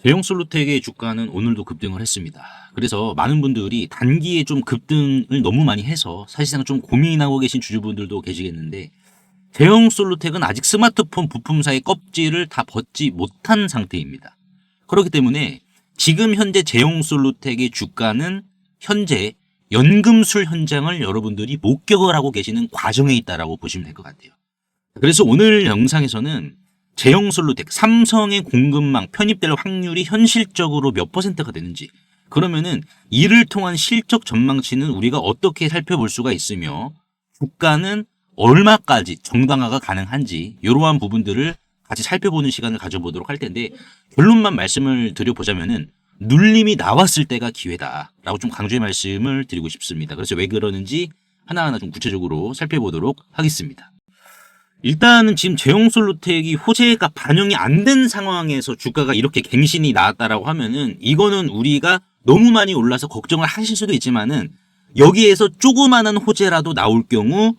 대형솔루텍의 주가는 오늘도 급등을 했습니다. 그래서 많은 분들이 단기에 좀 급등을 너무 많이 해서 사실상 좀 고민하고 계신 주주분들도 계시겠는데, 대형솔루텍은 아직 스마트폰 부품사의 껍질을 다 벗지 못한 상태입니다. 그렇기 때문에 지금 현재 대형솔루텍의 주가는 현재 연금술 현장을 여러분들이 목격을 하고 계시는 과정에 있다라고 보시면 될 것 같아요. 그래서 오늘 영상에서는 대형솔루텍, 삼성의 공급망 편입될 확률이 현실적으로 몇 %가 되는지, 그러면은 이를 통한 실적 전망치는 우리가 어떻게 살펴볼 수가 있으며 주가는 얼마까지 정당화가 가능한지, 이러한 부분들을 같이 살펴보는 시간을 가져보도록 할 텐데, 결론만 말씀을 드려보자면은 눌림이 나왔을 때가 기회다라고 좀 강조의 말씀을 드리고 싶습니다. 그래서 왜 그러는지 하나하나 좀 구체적으로 살펴보도록 하겠습니다. 일단은 지금 대형솔루텍이 호재가 반영이 안 된 상황에서 주가가 이렇게 갱신이 나왔다라고 하면은, 이거는 우리가 너무 많이 올라서 걱정을 하실 수도 있지만은, 여기에서 조그마한 호재라도 나올 경우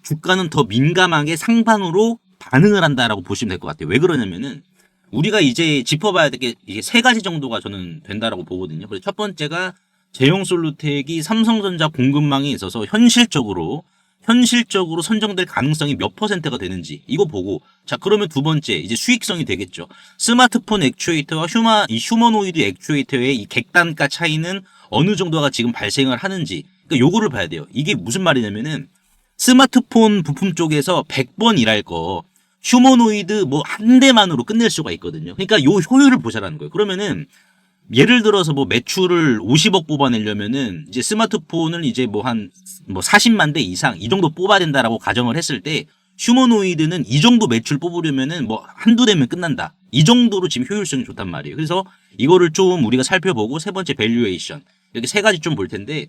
주가는 더 민감하게 상방으로 반응을 한다라고 보시면 될 것 같아요. 왜 그러냐면은 우리가 이제 짚어봐야 될 게 이게 세 가지 정도가 저는 된다라고 보거든요. 그래서 첫 번째가 대형솔루텍이 삼성전자 공급망에 있어서 현실적으로 선정될 가능성이 몇 %가 되는지 이거 보고, 자 그러면 두 번째 이제 수익성이 되겠죠. 스마트폰 액추에이터와 휴머노이드 액추에이터의 이 객단가 차이는 어느 정도가 지금 발생을 하는지, 그러니까 요거를 봐야 돼요. 이게 무슨 말이냐면은 스마트폰 부품 쪽에서 100번 일할 거 휴머노이드 뭐 한 대만으로 끝낼 수가 있거든요. 그러니까 요 효율을 보자라는 거예요. 그러면은 예를 들어서 뭐 매출을 50억 뽑아내려면은 이제 스마트폰을 이제 뭐 40만 대 이상 이 정도 뽑아야 된다라고 가정을 했을 때, 휴머노이드는 이 정도 매출 뽑으려면은 뭐 한두 대면 끝난다. 이 정도로 지금 효율성이 좋단 말이에요. 그래서 이거를 좀 우리가 살펴보고, 세 번째 밸류에이션, 이렇게 세 가지 좀 볼 텐데,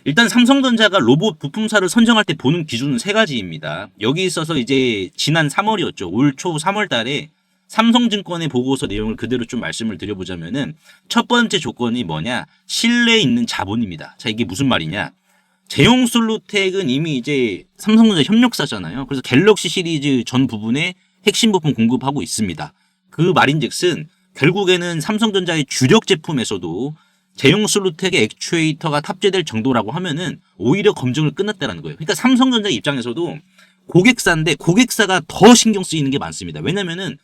일단 삼성전자가 로봇 부품사를 선정할 때 보는 기준은 세 가지입니다. 여기 있어서 이제 지난 3월이었죠. 올 초 3월 달에 삼성증권의 보고서 내용을 그대로 좀 말씀을 드려보자면은, 첫 번째 조건이 뭐냐? 신뢰 있는 자본입니다. 자, 이게 무슨 말이냐? 대형솔루텍은 이미 이제 삼성전자 협력사잖아요. 그래서 갤럭시 시리즈 전 부분에 핵심 부품 공급하고 있습니다. 그 말인즉슨 결국에는 삼성전자의 주력 제품에서도 대형솔루텍의 액추에이터가 탑재될 정도라고 하면은 오히려 검증을 끝났다는 거예요. 그러니까 삼성전자 입장에서도 고객사인데 고객사가 더 신경 쓰이는 게 많습니다. 왜냐면은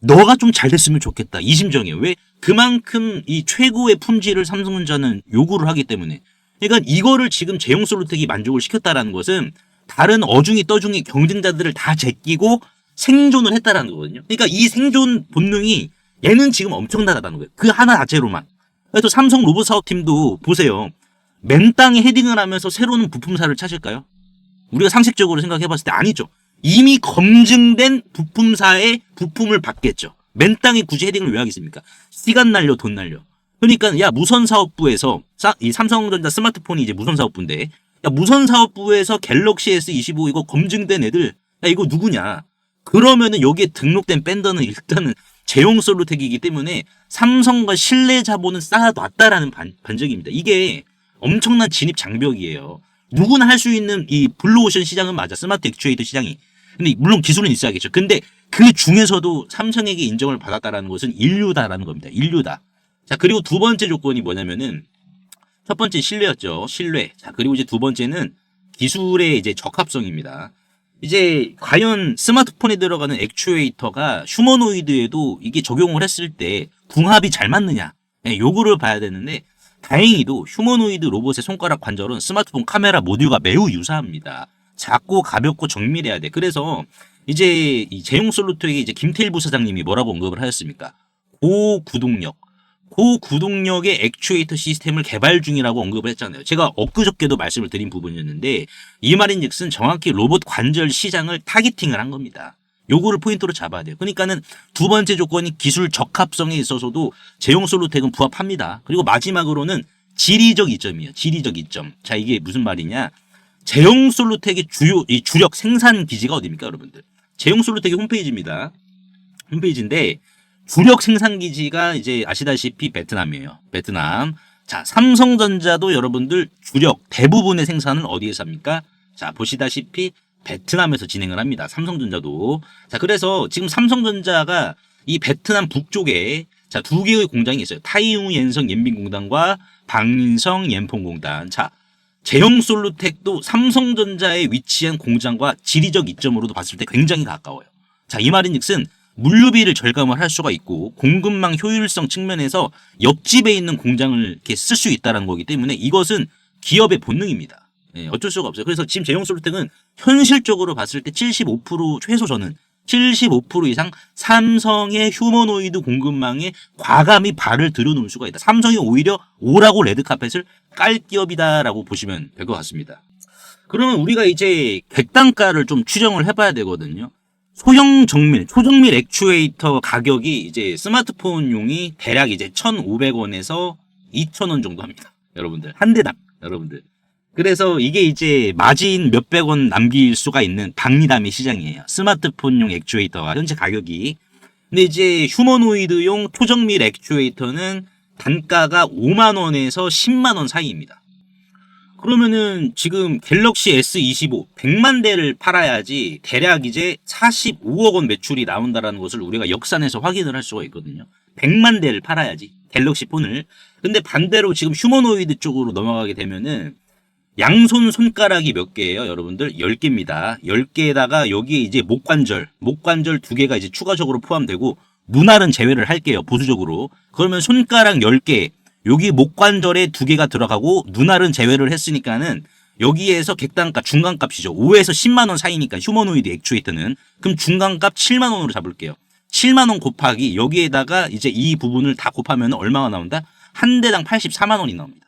너가 좀 잘 됐으면 좋겠다, 이 심정이에요. 왜? 그만큼 이 최고의 품질을 삼성전자는 요구를 하기 때문에. 그러니까 이거를 지금 대형솔루텍이 만족을 시켰다라는 것은 다른 어중이 떠중이 경쟁자들을 다 제끼고 생존을 했다라는 거거든요. 그러니까 이 생존 본능이 얘는 지금 엄청나다는 거예요. 그 하나 자체로만. 그래서 삼성 로봇 사업팀도 보세요. 맨 땅에 헤딩을 하면서 새로운 부품사를 찾을까요? 우리가 상식적으로 생각해봤을 때 아니죠. 이미 검증된 부품사의 부품을 받겠죠. 맨 땅에 굳이 헤딩을 왜 하겠습니까? 시간 날려 돈 날려. 그러니까 야, 무선사업부에서 이 삼성전자 스마트폰이 이제 무선사업부인데, 야, 무선사업부에서 갤럭시 S25 이거 검증된 애들, 야, 이거 누구냐? 그러면은 여기에 등록된 밴더는 일단은 대형솔루텍이기 때문에 삼성과 신뢰 자본은 쌓아놨다라는 반증입니다. 이게 엄청난 진입 장벽이에요. 누구나 할 수 있는 이 블루오션 시장은 맞아. 스마트 액추에이터 시장이. 근데 물론 기술은 있어야겠죠. 근데 그 중에서도 삼성에게 인정을 받았다라는 것은 인류다라는 겁니다. 인류다. 자, 그리고 두 번째 조건이 뭐냐면은, 첫 번째 신뢰였죠. 신뢰. 자, 그리고 이제 두 번째는 기술의 이제 적합성입니다. 이제 과연 스마트폰에 들어가는 액추에이터가 휴머노이드에도 이게 적용을 했을 때 궁합이 잘 맞느냐, 요거를 봐야 되는데, 다행히도 휴머노이드 로봇의 손가락 관절은 스마트폰 카메라 모듈과 매우 유사합니다. 작고 가볍고 정밀해야 돼. 그래서 이제 이 대형솔루텍의 이제 김태일 부사장님이 뭐라고 언급을 하셨습니까? 고구동력의 액추에이터 시스템을 개발 중이라고 언급을 했잖아요. 제가 엊그저께도 말씀을 드린 부분이었는데, 이 말인즉슨 정확히 로봇 관절 시장을 타깃팅을 한 겁니다. 요거를 포인트로 잡아야 돼요. 그러니까는 두 번째 조건이 기술 적합성에 있어서도 대형솔루텍은 부합합니다. 그리고 마지막으로는 지리적 이점이에요. 지리적 이점. 자, 이게 무슨 말이냐? 대형솔루텍의 이 주력 생산 기지가 어디입니까, 여러분들? 대형솔루텍의 홈페이지입니다. 홈페이지인데 주력 생산 기지가 이제 아시다시피 베트남이에요. 베트남. 자, 삼성전자도 여러분들 주력 대부분의 생산은 어디에서 합니까? 자, 보시다시피 베트남에서 진행을 합니다. 삼성전자도. 자, 그래서 지금 삼성전자가 이 베트남 북쪽에 자, 두 개의 공장이 있어요. 타이웅 옌성 옌빈공단과 박민성 옌폰공단. 자, 제형솔루텍도 삼성전자에 위치한 공장과 지리적 이점으로도 봤을 때 굉장히 가까워요. 자, 이 말인즉슨 물류비를 절감을 할 수가 있고 공급망 효율성 측면에서 옆집에 있는 공장을 이렇게 쓸 수 있다는 거기 때문에 이것은 기업의 본능입니다. 예, 어쩔 수가 없어요. 그래서 지금 제형솔루텍은 현실적으로 봤을 때 75% 최소 저는 75% 이상 삼성의 휴머노이드 공급망에 과감히 발을 들여놓을 수가 있다. 삼성이 오히려 오라고 레드카펫을 깔 기업이다라고 보시면 될 것 같습니다. 그러면 우리가 이제 객단가를 좀 추정을 해봐야 되거든요. 소형 정밀, 초정밀 액추에이터 가격이 이제 스마트폰용이 대략 이제 1,500원에서 2,000원 정도 합니다. 여러분들. 한 대당. 여러분들. 그래서 이게 이제 마진 몇백 원 남길 수가 있는 박리담의 시장이에요. 스마트폰용 액추에이터가 현재 가격이. 근데 이제 휴머노이드용 초정밀 액추에이터는 단가가 5만 원에서 10만 원 사이입니다. 그러면은 지금 갤럭시 S25 100만 대를 팔아야지 대략 이제 45억 원 매출이 나온다라는 것을 우리가 역산해서 확인을 할 수가 있거든요. 100만 대를 팔아야지 갤럭시 폰을. 근데 반대로 지금 휴머노이드 쪽으로 넘어가게 되면은 양손 손가락이 몇 개예요, 여러분들? 10개입니다. 10개에다가 여기에 이제 목관절 2개가 이제 추가적으로 포함되고 눈알은 제외를 할게요, 보수적으로. 그러면 손가락 10개, 여기 목관절에 2개가 들어가고 눈알은 제외를 했으니까는 여기에서 객단가 중간값이죠. 5에서 10만 원 사이니까 휴머노이드 액추에이터는. 그럼 중간값 7만 원으로 잡을게요. 7만 원 곱하기 여기에다가 이제 이 부분을 다 곱하면 얼마가 나온다? 한 대당 84만 원이 나옵니다.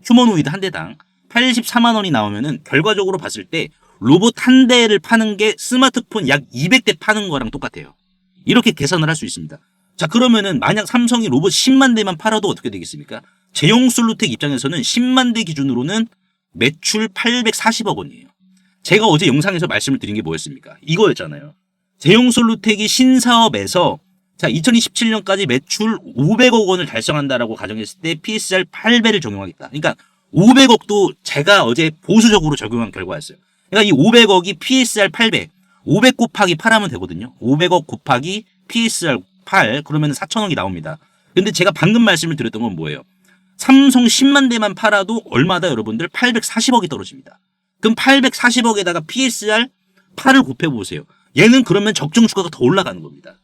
휴머노이드 한 대당 84만 원이 나오면은 결과적으로 봤을 때 로봇 한 대를 파는 게 스마트폰 약 200대 파는 거랑 똑같아요. 이렇게 계산을 할 수 있습니다. 자, 그러면은 만약 삼성이 로봇 10만 대만 팔아도 어떻게 되겠습니까? 제형솔루텍 입장에서는 10만 대 기준으로는 매출 840억 원이에요. 제가 어제 영상에서 말씀을 드린 게 뭐였습니까? 이거였잖아요. 제형솔루텍이 신사업에서 자, 2027년까지 매출 500억 원을 달성한다라고 가정했을 때 PSR 8배를 적용하겠다. 그러니까 500억도 제가 어제 보수적으로 적용한 결과였어요. 그러니까 이 500억이 PSR 8배, 500 곱하기 8하면 되거든요. 500억 곱하기 PSR 8, 그러면 4천억이 나옵니다. 근데 제가 방금 말씀을 드렸던 건 뭐예요? 삼성 10만 대만 팔아도 얼마다 여러분들? 840억이 떨어집니다. 그럼 840억에다가 PSR 8을 곱해보세요. 얘는 그러면 적정 주가가 더 올라가는 겁니다.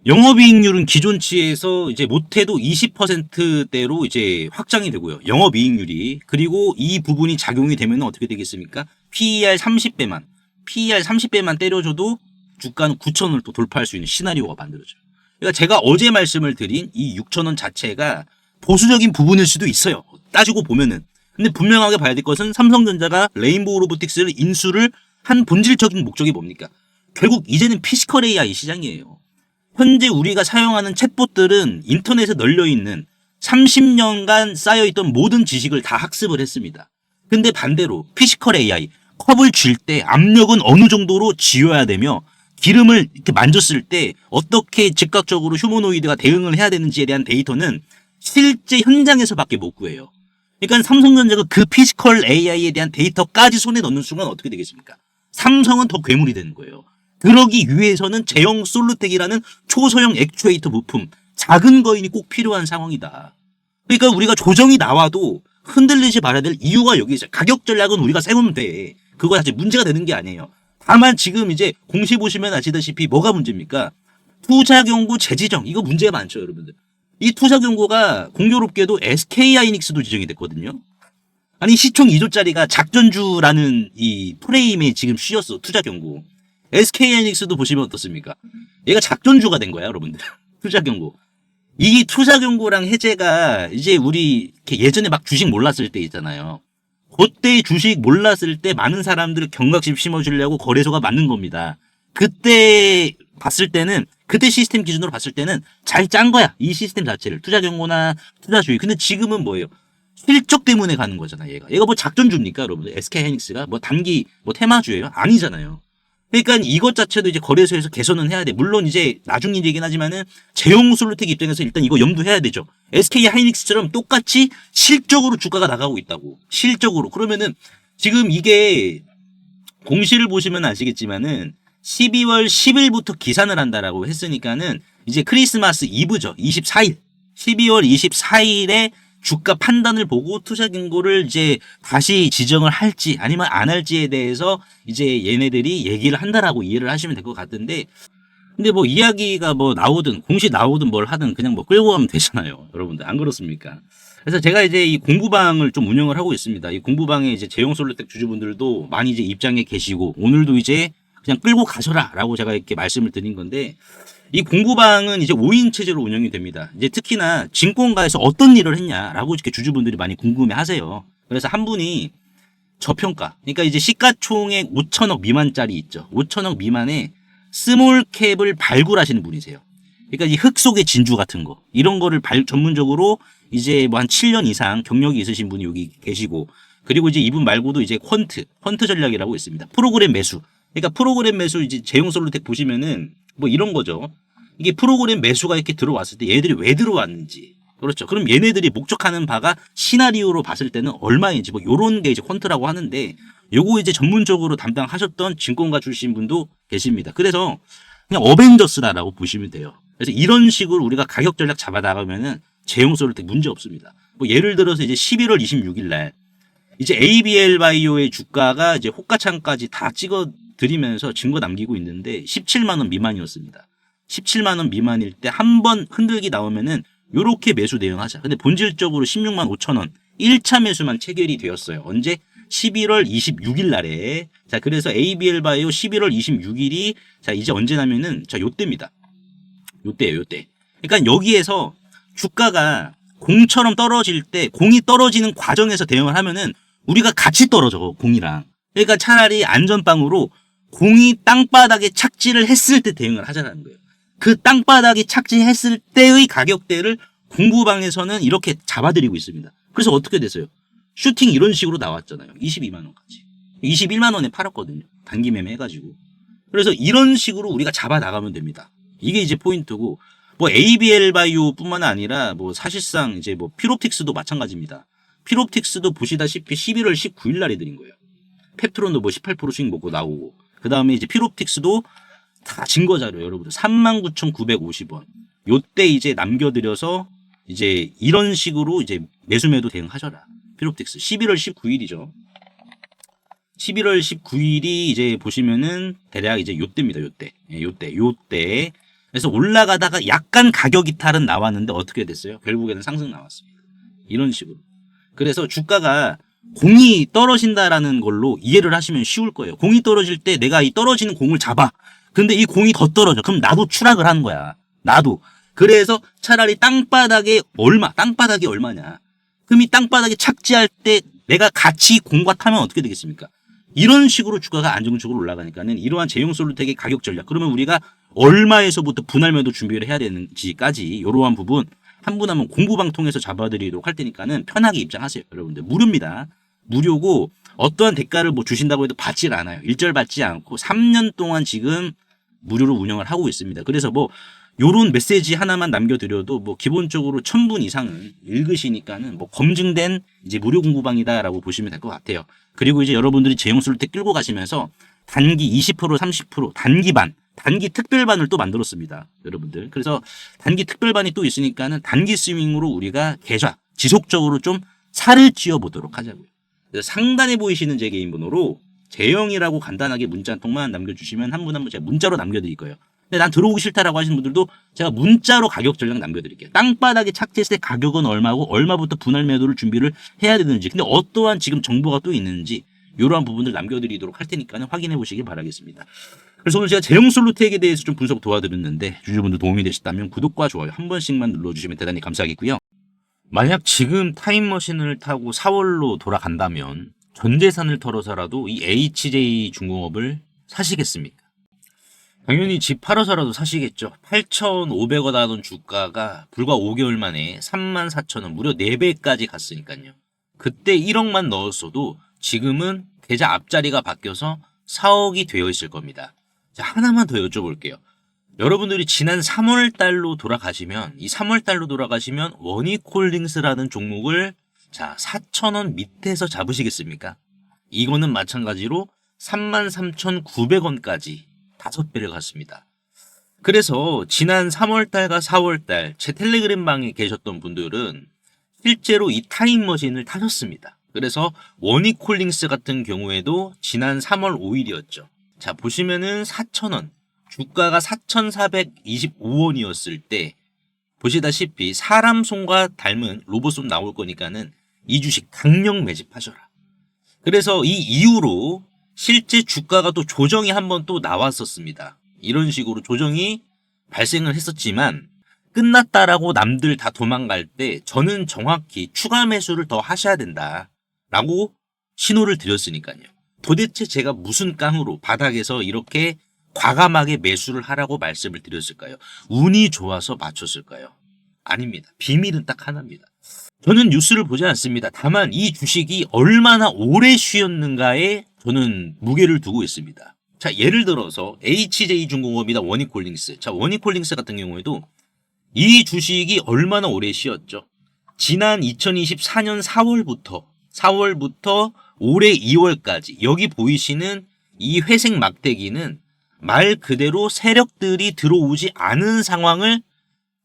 영업이익률은 기존치에서 이제 못해도 20%대로 이제 확장이 되고요. 영업이익률이. 그리고 이 부분이 작용이 되면 어떻게 되겠습니까? PER 30배만 때려줘도 주가는 9,000원을 또 돌파할 수 있는 시나리오가 만들어져요. 그러니까 제가 어제 말씀을 드린 이 6,000원 자체가 보수적인 부분일 수도 있어요. 따지고 보면은. 근데 분명하게 봐야 될 것은 삼성전자가 레인보우 로보틱스를 인수를 한 본질적인 목적이 뭡니까? 결국 이제는 피지컬 AI 시장이에요. 현재 우리가 사용하는 챗봇들은 인터넷에 널려있는 30년간 쌓여있던 모든 지식을 다 학습을 했습니다. 근데 반대로 피지컬 AI, 컵을 쥘 때 압력은 어느 정도로 쥐어야 되며 기름을 이렇게 만졌을 때 어떻게 즉각적으로 휴머노이드가 대응을 해야 되는지에 대한 데이터는 실제 현장에서밖에 못 구해요. 그러니까 삼성전자가 그 피지컬 AI에 대한 데이터까지 손에 넣는 순간 어떻게 되겠습니까? 삼성은 더 괴물이 되는 거예요. 그러기 위해서는 제형 솔루텍이라는 초소형 액추에이터 부품, 작은 거인이 꼭 필요한 상황이다. 그러니까 우리가 조정이 나와도 흔들리지 말아야 될 이유가 여기 있어요. 가격 전략은 우리가 세우면 돼. 그거 사실 문제가 되는 게 아니에요. 다만 지금 이제 공시 보시면 아시다시피 뭐가 문제입니까? 투자 경고 재지정. 이거 문제가 많죠, 여러분들. 이 투자 경고가 공교롭게도 SK하이닉스도 지정이 됐거든요. 아니, 시총 2조짜리가 작전주라는 이 프레임에 지금 씌었어, 투자 경고. SK하이닉스도 보시면 어떻습니까? 얘가 작전주가 된 거야, 여러분들. 투자 경고. 이 투자 경고랑 해제가 이제 우리 예전에 막 주식 몰랐을 때 있잖아요. 그때 주식 몰랐을 때 많은 사람들 경각심 심어주려고 거래소가 만든 겁니다. 그때 봤을 때는, 그때 시스템 기준으로 봤을 때는 잘 짠 거야. 이 시스템 자체를. 투자 경고나 투자주의. 근데 지금은 뭐예요? 실적 때문에 가는 거잖아, 얘가. 얘가 뭐 작전주입니까, 여러분들? SK하이닉스가 뭐 단기 뭐 테마주예요? 아니잖아요. 그러니까 이것 자체도 이제 거래소에서 개선은 해야 돼. 물론 이제 나중 일이긴 하지만은 제형 솔루텍 입장에서 일단 이거 염두해야 되죠. SK하이닉스처럼 똑같이 실적으로 주가가 나가고 있다고. 실적으로. 그러면은 지금 이게 공시를 보시면 아시겠지만은 12월 10일부터 기산을 한다라고 했으니까는 이제 크리스마스 이브죠. 24일. 12월 24일에 주가 판단을 보고 투자 경고를 이제 다시 지정을 할지 아니면 안 할지에 대해서 이제 얘네들이 얘기를 한다라고 이해를 하시면 될 것 같은데, 근데 뭐 이야기가 뭐 나오든 공시 나오든 뭘 하든 그냥 뭐 끌고 가면 되잖아요. 여러분들 안 그렇습니까? 그래서 제가 이제 이 공부방을 좀 운영을 하고 있습니다. 이 공부방에 이제 제용솔루텍 주주분들도 많이 이제 입장에 계시고, 오늘도 이제 그냥 끌고 가셔라라고 제가 이렇게 말씀을 드린 건데, 이 공부방은 이제 5인 체제로 운영이 됩니다. 이제 특히나 증권가에서 어떤 일을 했냐라고 이렇게 주주분들이 많이 궁금해 하세요. 그래서 한 분이 저평가, 그러니까 이제 시가총액 5천억 미만짜리 있죠. 5천억 미만의 스몰캡을 발굴하시는 분이세요. 그러니까 이 흙 속의 진주 같은 거, 이런 거를 전문적으로 이제 뭐 한 7년 이상 경력이 있으신 분이 여기 계시고, 그리고 이제 이분 말고도 이제 퀀트 전략이라고 있습니다. 프로그램 매수. 그러니까 프로그램 매수 이제 제용솔루텍 보시면은 뭐 이런 거죠. 이게 프로그램 매수가 이렇게 들어왔을 때 얘들이 왜 들어왔는지. 그렇죠. 그럼 얘네들이 목적하는 바가 시나리오로 봤을 때는 얼마인지 뭐 요런 게 이제 퀀트라고 하는데, 요거 이제 전문적으로 담당하셨던 증권가 출신 분도 계십니다. 그래서 그냥 어벤져스다라고 보시면 돼요. 그래서 이런 식으로 우리가 가격 전략 잡아 나가면은 제용솔루텍 문제 없습니다. 뭐 예를 들어서 이제 11월 26일 날 이제 ABL 바이오의 주가가 이제 호가창까지 다 찍어 드리면서 증거 남기고 있는데 17만 원 미만이었습니다. 17만 원 미만일 때 한 번 흔들기 나오면은 요렇게 매수 대응하자. 근데 본질적으로 16만 5천 원 1차 매수만 체결이 되었어요. 언제? 11월 26일 날에. 자, 그래서 ABL 바이오 11월 26일이 자, 이제 언제냐면은 자, 요때입니다. 요때예요, 요때. 그러니까 여기에서 주가가 공처럼 떨어질 때 공이 떨어지는 과정에서 대응을 하면은 우리가 같이 떨어져, 공이랑. 그러니까 차라리 안전빵으로 공이 땅바닥에 착지를 했을 때 대응을 하자는 거예요. 그 땅바닥에 착지했을 때의 가격대를 공부방에서는 이렇게 잡아드리고 있습니다. 그래서 어떻게 됐어요? 슈팅 이런 식으로 나왔잖아요. 22만 원까지. 21만 원에 팔았거든요. 단기 매매 해가지고. 그래서 이런 식으로 우리가 잡아 나가면 됩니다. 이게 이제 포인트고, 뭐 ABL 바이오 뿐만 아니라 뭐 사실상 이제 뭐 피롭틱스도 마찬가지입니다. 피롭틱스도 보시다시피 11월 19일 날에 드린 거예요. 펩트론도 뭐 18%씩 먹고 나오고, 그 다음에 이제 피롭틱스도 다 증거자료 여러분들 39,950원. 요때 이제 남겨드려서 이제 이런 식으로 이제 매수매도 대응하셔라. 피롭틱스 11월 19일이죠. 11월 19일이 이제 보시면은 대략 이제 요때입니다. 요때. 그래서 올라가다가 약간 가격 이탈은 나왔는데 어떻게 됐어요? 결국에는 상승 나왔습니다. 이런 식으로. 그래서 주가가 공이 떨어진다라는 걸로 이해를 하시면 쉬울 거예요. 공이 떨어질 때 내가 이 떨어지는 공을 잡아. 근데 이 공이 더 떨어져. 그럼 나도 추락을 하는 거야. 나도. 그래서 차라리 땅바닥이 얼마냐. 그럼 이 땅바닥에 착지할 때 내가 같이 공과 타면 어떻게 되겠습니까? 이런 식으로 주가가 안정적으로 올라가니까는 이러한 제용솔루텍의 가격 전략. 그러면 우리가 얼마에서부터 분할 매도 준비를 해야 되는지까지 이러한 부분 한 분 한 분 공부방 통해서 잡아드리도록 할 테니까는 편하게 입장하세요. 여러분들 무료입니다. 무료고 어떠한 대가를 뭐 주신다고 해도 받질 않아요. 일절 받지 않고 3년 동안 지금 무료로 운영을 하고 있습니다. 그래서 뭐 요런 메시지 하나만 남겨드려도 뭐 기본적으로 1000분 이상은 읽으시니까는 뭐 검증된 이제 무료 공부방이다라고 보시면 될 것 같아요. 그리고 이제 여러분들이 제용솔루텍 끌고 가시면서 단기 20% 30% 단기 특별반을 또 만들었습니다. 여러분들. 그래서 단기 특별반이 또 있으니까는 단기 스윙으로 우리가 계좌 지속적으로 좀 살을 찌어 보도록 하자고요. 그래서 상단에 보이시는 제 개인 번호로 재영이라고 간단하게 문자 한 통만 남겨주시면 한 분 한 분 제가 문자로 남겨드릴 거예요. 근데 난 들어오기 싫다라고 하시는 분들도 제가 문자로 가격 전략 남겨드릴게요. 땅바닥에 착지했을 때 가격은 얼마고 얼마부터 분할 매도를 준비를 해야 되는지, 근데 어떠한 지금 정보가 또 있는지 이러한 부분들 남겨드리도록 할 테니까 확인해 보시길 바라겠습니다. 그래서 오늘 제가 제용솔루텍에 대해서 좀 분석 도와드렸는데 주주분들 도움이 되셨다면 구독과 좋아요 한 번씩만 눌러주시면 대단히 감사하겠고요. 만약 지금 타임머신을 타고 4월로 돌아간다면 전 재산을 털어서라도 이 HJ 중공업을 사시겠습니까? 당연히 집 팔아서라도 사시겠죠. 8,500원 하던 주가가 불과 5개월 만에 34,000원, 무려 4배까지 갔으니까요. 그때 1억만 넣었어도 지금은 계좌 앞자리가 바뀌어서 4억이 되어 있을 겁니다. 자, 하나만 더 여쭤볼게요. 여러분들이 지난 3월 달로 돌아가시면, 이 3월 달로 돌아가시면 원익홀딩스라는 종목을 자 4,000원 밑에서 잡으시겠습니까? 이거는 마찬가지로 33,900원까지 5배를 갔습니다. 그래서 지난 3월달과 4월달 제 텔레그램 방에 계셨던 분들은 실제로 이 타임머신을 타셨습니다. 그래서 원익홀딩스 같은 경우에도 지난 3월 5일이었죠. 자, 보시면은 4,000원, 주가가 4,425원이었을 때 보시다시피 사람 손과 닮은 로봇손 나올 거니까는 이 주식 강력 매집하셔라. 그래서 이 이후로 실제 주가가 또 조정이 한번 또 나왔었습니다. 이런 식으로 조정이 발생을 했었지만 끝났다라고 남들 다 도망갈 때 저는 정확히 추가 매수를 더 하셔야 된다라고 신호를 드렸으니까요. 도대체 제가 무슨 깡으로 바닥에서 이렇게 과감하게 매수를 하라고 말씀을 드렸을까요? 운이 좋아서 맞췄을까요? 아닙니다. 비밀은 딱 하나입니다. 저는 뉴스를 보지 않습니다. 다만 이 주식이 얼마나 오래 쉬었는가에 저는 무게를 두고 있습니다. 자, 예를 들어서 HJ중공업이나 원익홀딩스. 자, 원익홀딩스 같은 경우에도 이 주식이 얼마나 오래 쉬었죠? 지난 2024년 4월부터 올해 2월까지 여기 보이시는 이 회색 막대기는 말 그대로 세력들이 들어오지 않은 상황을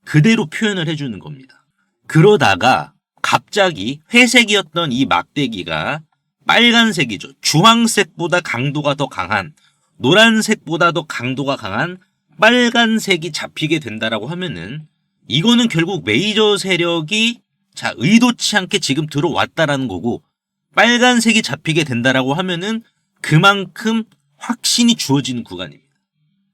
그대로 표현을 해주는 겁니다. 그러다가 갑자기 회색이었던 이 막대기가 빨간색이죠. 주황색보다 강도가 더 강한, 노란색보다 더 강도가 강한 빨간색이 잡히게 된다라고 하면은 이거는 결국 메이저 세력이 자 의도치 않게 지금 들어왔다라는 거고, 빨간색이 잡히게 된다라고 하면은 그만큼 확신이 주어지는 구간입니다.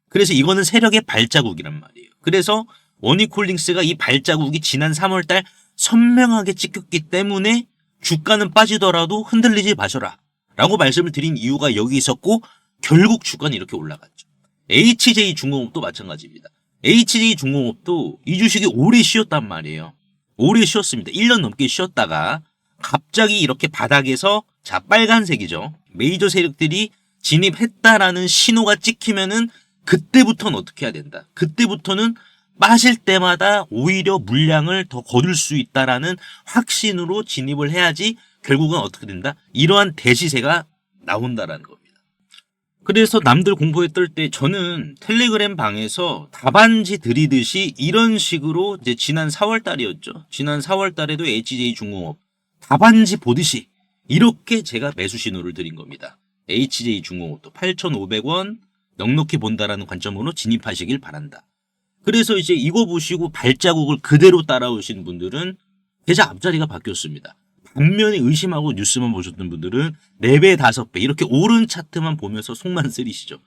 그래서 이거는 세력의 발자국이란 말이에요. 그래서 원익홀딩스가 이 발자국이 지난 3월달 선명하게 찍혔기 때문에 주가는 빠지더라도 흔들리지 마셔라 라고 말씀을 드린 이유가 여기 있었고, 결국 주가는 이렇게 올라갔죠. HJ중공업도 마찬가지입니다. HJ중공업도 이 주식이 오래 쉬었단 말이에요. 오래 쉬었습니다. 1년 넘게 쉬었다가 갑자기 이렇게 바닥에서 자 빨간색이죠. 메이저 세력들이 진입했다라는 신호가 찍히면은 그때부터는 어떻게 해야 된다. 그때부터는 빠질 때마다 오히려 물량을 더 거둘 수 있다라는 확신으로 진입을 해야지 결국은 어떻게 된다. 이러한 대시세가 나온다라는 겁니다. 그래서 남들 공포에 떨 때 저는 텔레그램 방에서 답안지 드리듯이 이런 식으로 이제 지난 4월 달이었죠. 지난 4월 달에도 HJ중공업 답안지 보듯이 이렇게 제가 매수 신호를 드린 겁니다. HJ중공업도 8,500원 넉넉히 본다라는 관점으로 진입하시길 바란다. 그래서 이제 이거 보시고 발자국을 그대로 따라오신 분들은 계좌 앞자리가 바뀌었습니다. 반면에 의심하고 뉴스만 보셨던 분들은 4배, 5배 이렇게 오른 차트만 보면서 속만 쓰리시죠.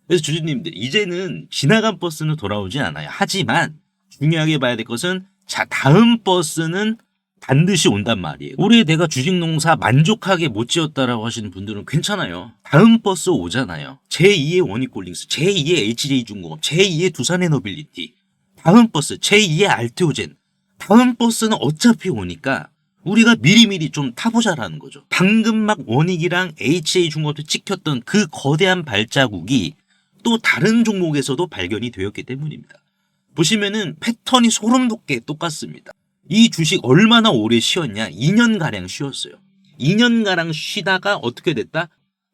그래서 주주님들 이제는 지나간 버스는 돌아오지 않아요. 하지만 중요하게 봐야 될 것은 자 다음 버스는 반드시 온단 말이에요. 올해 내가 주식농사 만족하게 못 지었다라고 하시는 분들은 괜찮아요. 다음 버스 오잖아요. 제2의 원익홀딩스, 제2의 HJ중공업, 제2의 두산에너빌리티, 다음 버스 제2의 알테오젠. 다음 버스는 어차피 오니까 우리가 미리미리 좀 타보자라는 거죠. 방금 막 원익이랑 HJ중공업도 찍혔던 그 거대한 발자국이 또 다른 종목에서도 발견이 되었기 때문입니다. 보시면은 패턴이 소름 돋게 똑같습니다. 이 주식 얼마나 오래 쉬었냐? 2년가량 쉬었어요. 2년가량 쉬다가 어떻게 됐다?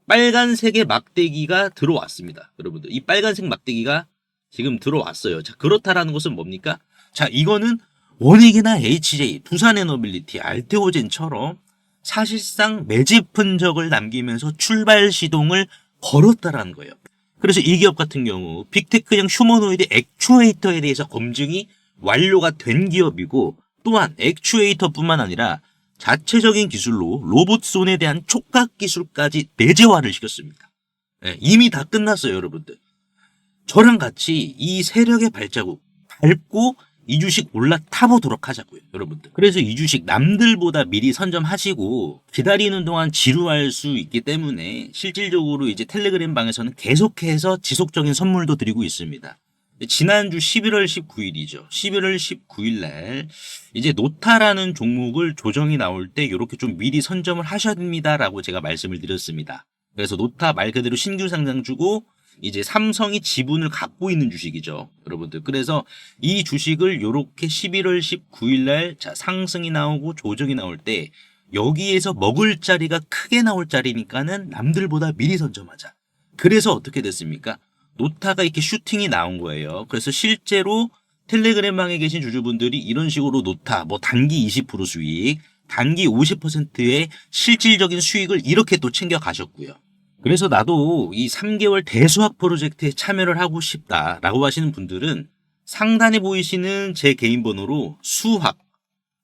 빨간색의 막대기가 들어왔습니다. 여러분들 이 빨간색 막대기가 지금 들어왔어요. 자, 그렇다라는 것은 뭡니까? 자, 이거는 원익이나 HJ, 두산에너빌리티, 알테오젠처럼 사실상 매집 흔적을 남기면서 출발 시동을 걸었다라는 거예요. 그래서 이 기업 같은 경우 빅테크형 휴머노이드 액추에이터에 대해서 검증이 완료가 된 기업이고, 또한 액추에이터뿐만 아니라 자체적인 기술로 로봇손에 대한 촉각 기술까지 내재화를 시켰습니다. 네, 이미 다 끝났어요, 여러분들. 저랑 같이 이 세력의 발자국 밟고 이 주식 올라타보도록 하자고요, 여러분들. 그래서 이 주식 남들보다 미리 선점하시고 기다리는 동안 지루할 수 있기 때문에 실질적으로 이제 텔레그램 방에서는 계속해서 지속적인 선물도 드리고 있습니다. 지난주 11월 19일이죠. 11월 19일 날 이제 노타라는 종목을 조정이 나올 때 이렇게 좀 미리 선점을 하셔야 됩니다라고 제가 말씀을 드렸습니다. 그래서 노타 말 그대로 신규 상장주고 이제 삼성이 지분을 갖고 있는 주식이죠, 여러분들. 그래서 이 주식을 이렇게 11월 19일 날 자 상승이 나오고 조정이 나올 때 여기에서 먹을 자리가 크게 나올 자리니까는 남들보다 미리 선점하자. 그래서 어떻게 됐습니까? 노타가 이렇게 슈팅이 나온 거예요. 그래서 실제로 텔레그램망에 계신 주주분들이 이런 식으로 노타, 뭐 단기 20% 수익, 단기 50%의 실질적인 수익을 이렇게 또 챙겨 가셨고요. 그래서 나도 이 3개월 대수학 프로젝트에 참여를 하고 싶다라고 하시는 분들은 상단에 보이시는 제 개인 번호로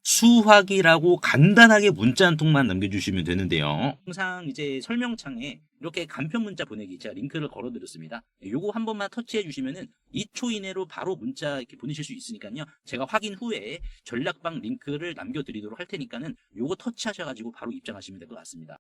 수학이라고 간단하게 문자 한 통만 남겨주시면 되는데요. 항상 이제 설명창에 이렇게 간편 문자 보내기 제가 링크를 걸어드렸습니다. 요거 한 번만 터치해 주시면은 2초 이내로 바로 문자 이렇게 보내실 수 있으니까요. 제가 확인 후에 전략방 링크를 남겨드리도록 할 테니까는 요거 터치하셔가지고 바로 입장하시면 될 것 같습니다.